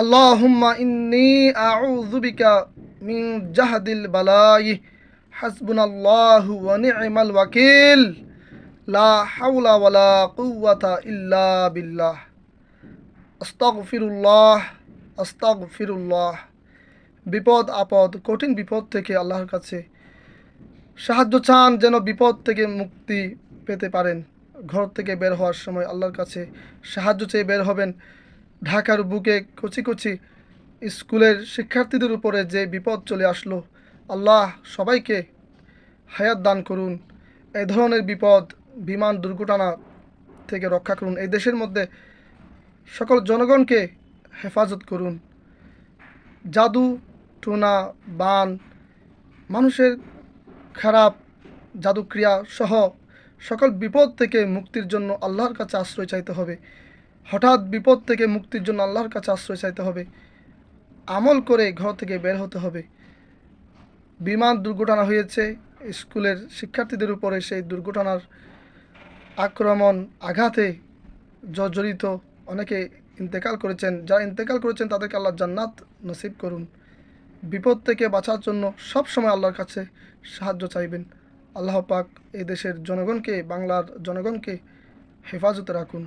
আল্লাহুম্মা ইন্নী আউযু বিকা মিন জাহদিল বালাই হাসবুনাল্লাহু ওয়া নি'মাল ওয়াকিল লা হাওলা ওয়ালা কুওয়াতা ইল্লা বিল্লাহ আস্তাগফিরুল্লাহ আস্তাগফিরুল্লাহ। বিপদ আপদ কঠিন বিপদ থেকে আল্লাহর কাছে সাহায্য চান, যেন বিপদ থেকে মুক্তি পেতে পারেন। ঘর থেকে বের হওয়ার সময় আল্লাহর কাছে সাহায্য চেয়ে বের হবেন। ঢাকার বুকে কচি কচি স্কুলের শিক্ষার্থীদের উপরে যে বিপদ চলে আসলো, আল্লাহ সবাইকে হায়াত দান করুন। এই ধরনের বিপদ, বিমান দুর্ঘটনা থেকে রক্ষা করুন। এই দেশের মধ্যে সকল জনগণকে হেফাজত করুন। জাদু টুনা বান, মানুষের খারাপ জাদুক্রিয়া সহ সকল বিপদ থেকে মুক্তির জন্য আল্লাহর কাছে আশ্রয় চাইতে হবে। হঠাৎ বিপদ থেকে মুক্তির জন্য আল্লাহর কাছে আশ্রয় চাইতে হবে। আমল করে ঘর থেকে বের হতে হবে। বিমান দুর্ঘটনা হয়েছে স্কুলের শিক্ষার্থীদের উপরে, সেই দুর্ঘটনার আক্রমণ আঘাতে জর্জরিত অনেকে ইন্তেকাল করেছেন। যারা ইন্তেকাল করেছেন তাদেরকে আল্লাহ জান্নাত নসিব করুন। বিপদ থেকে বাঁচার জন্য সব সময় আল্লাহর কাছে সাহায্য চাইবেন। আল্লাহ পাক এই দেশের জনগণকে, বাংলার জনগণকে হেফাজতে রাখুন।